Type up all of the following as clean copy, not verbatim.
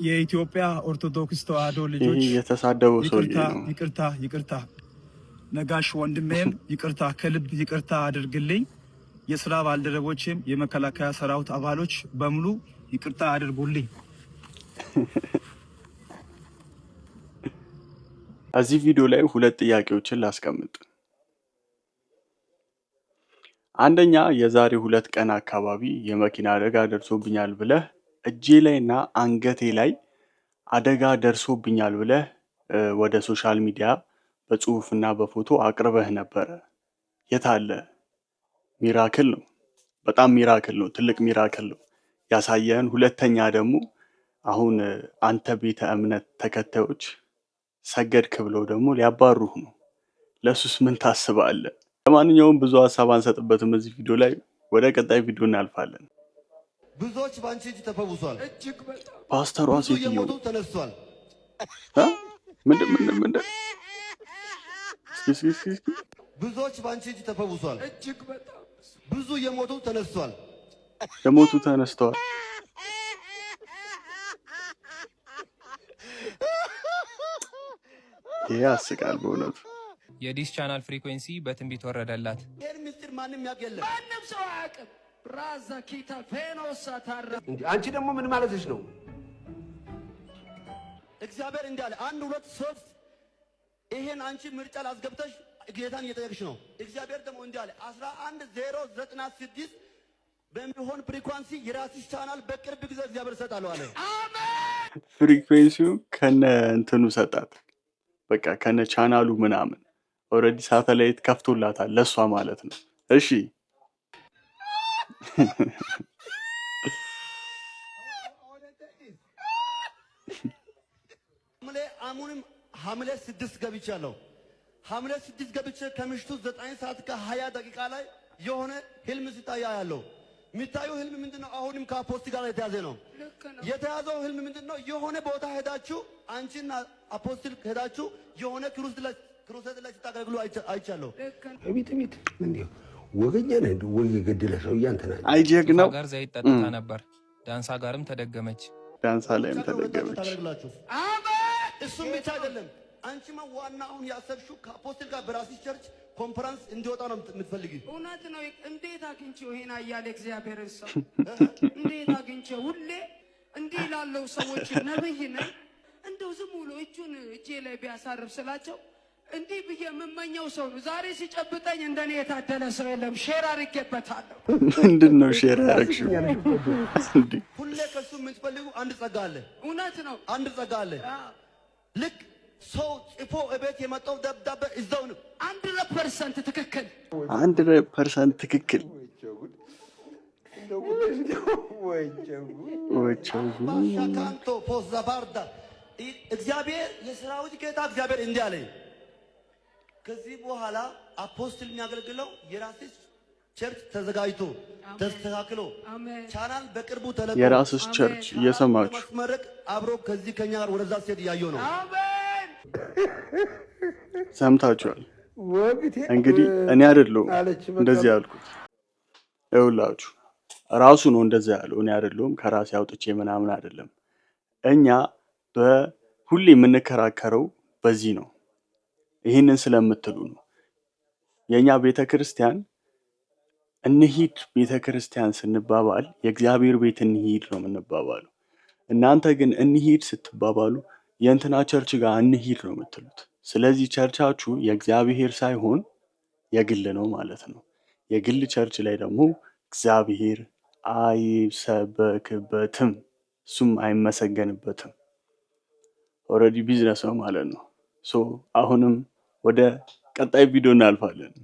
የኢትዮጵያ ኦርቶዶክስ ተዋሕዶ ልጆች የተሳደበው ሰው ይቅርታ ነጋሽ ወንድሜም ይቅርታ ከልብ ይቅርታ አድርግልኝ። የሥራ ባልደረቦችም የመከላከያ ሰራዊት አባሎች በሙሉ ይቅርታ አድርጉልኝ። እዚህ ቪዲዮ ላይ ሁለት ጥያቄዎችን ላስቀምጥ። አንደኛ የዛሬ 2 ቀን አካባቢ የመኪና አደጋ ደርሶብኛል ብለህ እጄ ላይና አንገቴ ላይ አደጋ ደርሶብኛል ብለህ ወደ ሶሻል ሚዲያ በጽሁፍና በፎቶ አቅርበህ ነበረ። የታለ? ሚራክል ነው። በጣም ሚራክል ነው። ትልቅ ሚራክል ነው ያሳየን። ሁለተኛ ደግሞ አሁን አንተ ቤተ እምነት ተከታዮች ሰገድክ ብለው ደግሞ ሊያባሩህ ነው። ለሱስ ምን ታስባለህ? ለማንኛውም ብዙ ሐሳብ አንሰጥበትም እዚህ ቪዲዮ ላይ። ወደ ቀጣይ ቪዲዮ እናልፋለን። ብዙዎች ባንቺ እጅ ተፈውሷል። ፓስተሯ ሴትዮ የሞቱ ተነስቷል። ምንድን ብዙዎች ባንቺ እጅ ተፈውሷል። ብዙ የሞቱ ተነስቷል። የሞቱ ተነስተዋል። ይሄ ያስቃል በእውነቱ። የዲስ ቻናል ፍሪኩዌንሲ በትንቢት ወረደላት። ይሄን ምስጢር ማንም ያውቅ ማንም ሰው አያውቅም። ራዛ ኪታ ፌኖሳ ታራ አንቺ ደግሞ ምን ማለትሽ ነው? እግዚአብሔር እንዳለ 1 2 3 ይሄን አንቺ ምርጫ ላስገብተሽ ጌታን እየጠየቅሽ ነው። እግዚአብሔር ደግሞ እንዳለ 11096 በሚሆን ፍሪኳንሲ የራስሽ ቻናል በቅርብ ጊዜ እግዚአብሔር ሰጣለው አለ። አሜን። ፍሪኩዌንሲው ከነ እንትኑ ሰጣት። በቃ ከነ ቻናሉ ምናምን ኦሬዲ ሳተላይት ከፍቶላታል ለሷ ማለት ነው። እሺ ሐምሌ 6 ገብቻለሁ። ሐምሌ 6 ገብቼ ከምሽቱ 9 ሰዓት ከ20 ደቂቃ ላይ የሆነ ህልም ሲታያ ያለው የሚታየው ህልም ምንድነው? አሁንም ከአፖስቶል ጋር የተያዘ ነው። የተያዘው ህልም ምንድነው? የሆነ ቦታ ሄዳችሁ አንቺና አፖስቶል ሄዳችሁ የሆነ ክሩሴድ ላይ ሲታገለግሉ አይቻለሁ። ቤት እንዴ ወገኛ ነህ እንዴ? ወይ የገደለ ሰው ያንተና አይጀግናው ጋር ዘይት ጠጥታ ነበር። ዳንሳ ጋርም ተደገመች። ዳንሳ ላይም ተደገመች። አሜን። እሱም ብቻ አይደለም። አንቺማ ዋናውን ያሰብሽው ከአፖስቶል ጋር በራስሽ ቸርች ኮንፈረንስ እንዲወጣ ነው የምትፈልጊው። እውነት ነው። እንዴት አግኝቼው ይሄን አያለ እግዚአብሔር ሰው እንዴት አግኝቼው ሁሌ እንዲህ ላለው ሰዎች ነብይ ነኝ እንደው ዝም ብሎ እጁን እጄ ላይ ቢያሳርፍ ስላቸው እንዲህ ብዬ የምመኘው ሰው ነው። ዛሬ ሲጨብጠኝ እንደኔ የታደለ ሰው የለም። ሼር አድርጌበታለሁ። ምንድነው ሼር ያደረግሽው? ሁሌ ከሱ የምትፈልጉ አንድ ጸጋ አለ። እውነት ነው። አንድ ጸጋ አለ። ልክ ሰው ጽፎ እቤት የመጣው ደብዳቤ እዛው ነው። 100% ትክክል። 100% ትክክል። ሻካንቶ ፖዛባርዳ እግዚአብሔር የሰራዊት ጌታ እግዚአብሔር እንዲህ አለኝ፣ ከዚህ በኋላ አፖስቶል የሚያገለግለው የራስሽ ቸርች ተዘጋጅቶ ተስተካክሎ ቻናል በቅርቡ ተለቆ የራስሽ ቸርች እየሰማችሁ ማስመረቅ አብሮ ከዚህ ከኛ ጋር ወደዛ ሲሄድ እያየሁ ነው። አሜን። ሰምታችኋል። እንግዲህ እኔ አይደለሁም እንደዚህ ያልኩት፣ ይኸውላችሁ ራሱ ነው እንደዚህ ያለው። እኔ አይደለሁም ከራሴ አውጥቼ ምናምን አይደለም። እኛ በሁሌ የምንከራከረው በዚህ ነው። ይህንን ስለምትሉ ነው። የኛ ቤተክርስቲያን እንሂድ ቤተክርስቲያን ስንባባል የእግዚአብሔር ቤት እንሂድ ነው የምንባባለው። እናንተ ግን እንሂድ ስትባባሉ የእንትና ቸርች ጋር እንሂድ ነው የምትሉት። ስለዚህ ቸርቻችሁ የእግዚአብሔር ሳይሆን የግል ነው ማለት ነው። የግል ቸርች ላይ ደግሞ እግዚአብሔር አይሰበክበትም፣ እሱም አይመሰገንበትም። ኦልሬዲ ቢዝነስ ነው ማለት ነው። ሶ አሁንም ወደ ቀጣይ ቪዲዮ እናልፋለን።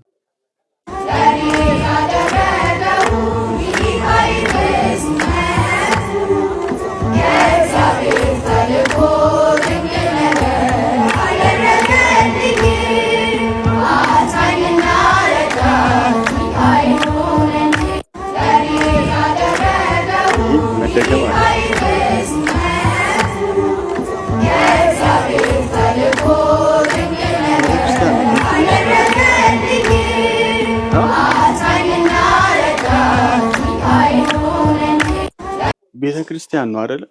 ቤተክርስቲያን ነው አይደል?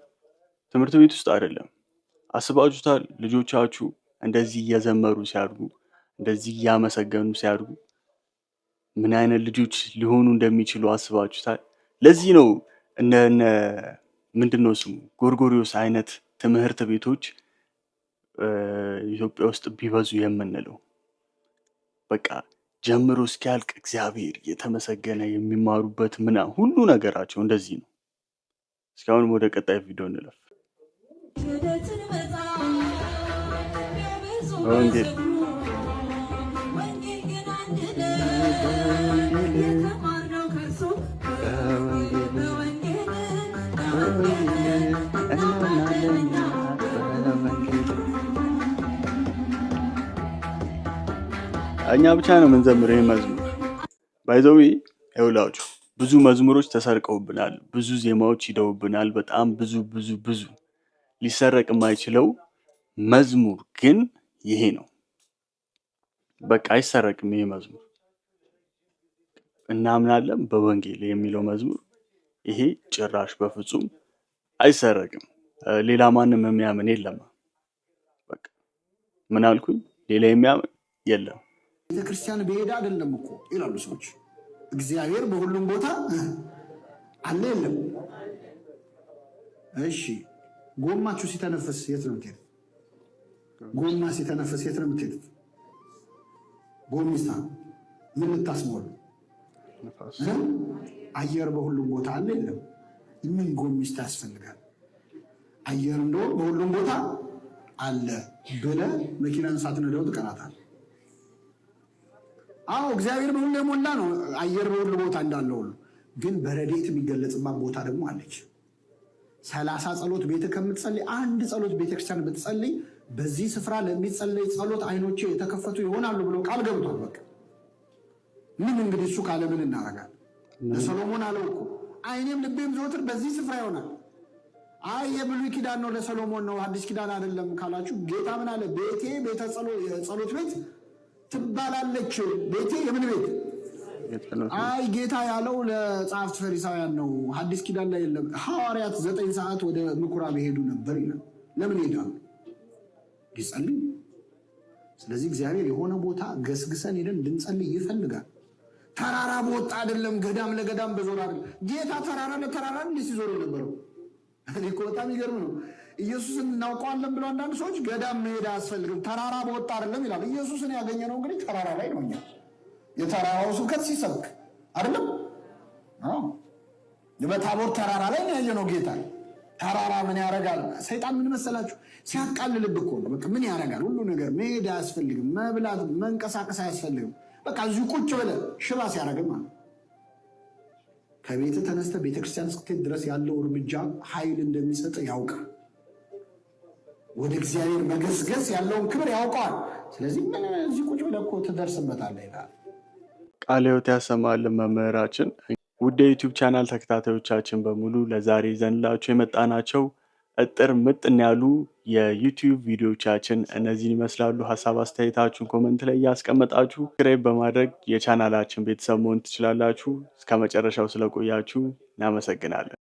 ትምህርት ቤት ውስጥ አይደለም። አስባችሁታል? ልጆቻችሁ እንደዚህ እየዘመሩ ሲያድጉ፣ እንደዚህ እያመሰገኑ ሲያድጉ ምን አይነት ልጆች ሊሆኑ እንደሚችሉ አስባችሁታል? ለዚህ ነው እነ ምንድነው ስሙ ጎርጎሪዮስ አይነት ትምህርት ቤቶች ኢትዮጵያ ውስጥ ቢበዙ የምንለው። በቃ ጀምሮ እስኪያልቅ እግዚአብሔር የተመሰገነ የሚማሩበት ሁሉ ነገራቸው እንደዚህ ነው። እስካሁን ወደ ቀጣይ ቪዲዮ እንለፍ። ወንጌል እኛ ብቻ ነው የምንዘምረው መዝሙር። ባይዘዊ ይውላችሁ ብዙ መዝሙሮች ተሰርቀውብናል፣ ብዙ ዜማዎች ሂደውብናል። በጣም ብዙ ሊሰረቅ የማይችለው መዝሙር ግን ይሄ ነው። በቃ አይሰረቅም ይሄ መዝሙር። እናምናለን በወንጌል የሚለው መዝሙር ይሄ ጭራሽ በፍጹም አይሰረቅም። ሌላ ማንም የሚያምን የለም። በቃ ምን አልኩኝ? ሌላ የሚያምን የለም። ቤተክርስቲያን በሄዳ አይደለም እኮ ይላሉ ሰዎች። እግዚአብሔር በሁሉም ቦታ አለ የለም? እሺ ጎማችሁ ሲተነፈስ የት ነው የምትሄዱት? ጎማ ሲተነፈስ የት ነው የምትሄዱት? ጎሚስታ ምን ልታስሞሉ? አየር በሁሉም ቦታ አለ የለም? ምን ጎሚስታ ያስፈልጋል? አየር እንደው በሁሉም ቦታ አለ ብለህ መኪናን ሳትነዳው ትቀራታለህ። አዎ እግዚአብሔር በሁሉ የሞላ ነው። አየር በሁሉ ቦታ እንዳለው ሁሉ ግን በረድኤት የሚገለጽባት ቦታ ደግሞ አለች። 30 ጸሎት ቤተ ከምትጸልይ አንድ ጸሎት ቤተክርስቲያን ብትጸልይ በዚህ ስፍራ ለሚጸለይ ጸሎት አይኖቼ የተከፈቱ ይሆናሉ ብሎ ቃል ገብቷል። በቃ ምን እንግዲህ እሱ ካለ ምን እናደርጋለን? ለሰሎሞን አለው እኮ አይኔም ልቤም ዘወትር በዚህ ስፍራ ይሆናል። አይ የብሉይ ኪዳን ነው ለሰሎሞን ነው አዲስ ኪዳን አይደለም ካላችሁ ጌታ ምን አለ? ቤቴ ቤተ ጸሎት ቤት ትባላለች። ቤቴ የምን ቤት? አይ ጌታ ያለው ለጸሐፍት ፈሪሳውያን ነው፣ አዲስ ኪዳን ላይ የለም። ሐዋርያት 9 ሰዓት ወደ ምኩራብ ሄዱ ነበር ይላል። ለምን ሄዳሉ? ሊጸልዩ። ስለዚህ እግዚአብሔር የሆነ ቦታ ገስግሰን ሄደን እንድንጸልይ ይፈልጋል። ተራራ በወጣ አይደለም፣ ገዳም ለገዳም በዞር አይደለም። ጌታ ተራራ ለተራራ እንዴት ሲዞር ነበረው? እኔ እኮ በጣም ይገርም ነው። ኢየሱስን እናውቀዋለን ብለው አንዳንድ ሰዎች ገዳም መሄድ አያስፈልግም ተራራ በወጣ አይደለም ይላል። ኢየሱስን ያገኘነው እንግዲህ ተራራ ላይ ነው። እኛ የተራራው ስብከት ሲሰብክ አይደለም? አዎ በታቦር ተራራ ላይ ነው ያየነው ጌታ። ተራራ ምን ያደርጋል? ሰይጣን ምን መሰላችሁ? ሲያቃልልብ እኮ ነው። በቃ ምን ያደርጋል? ሁሉ ነገር መሄድ አያስፈልግም፣ መብላት መንቀሳቀስ አያስፈልግም። በቃ እዚሁ ቁጭ ብለህ ሽባ ሲያደርግም ማለት ከቤት ተነስተ ቤተክርስቲያን እስክትሄድ ድረስ ያለው እርምጃ ኃይል እንደሚሰጥ ያውቃል። ወደ እግዚአብሔር መገስገስ ያለውን ክብር ያውቀዋል። ስለዚህ ምን እዚህ ቁጭ ብለህ እኮ ትደርስበታለህ ይላል። ቃለ ሕይወት ያሰማልን መምህራችን። ውድ የዩቲዩብ ቻናል ተከታታዮቻችን በሙሉ ለዛሬ ይዘንላችሁ የመጣናቸው እጥር ምጥን ያሉ የዩቲዩብ ቪዲዮቻችን እነዚህን ይመስላሉ። ሀሳብ አስተያየታችሁን ኮመንት ላይ እያስቀመጣችሁ ሰብስክራይብ በማድረግ የቻናላችን ቤተሰብ መሆን ትችላላችሁ። እስከ መጨረሻው ስለቆያችሁ እናመሰግናለን።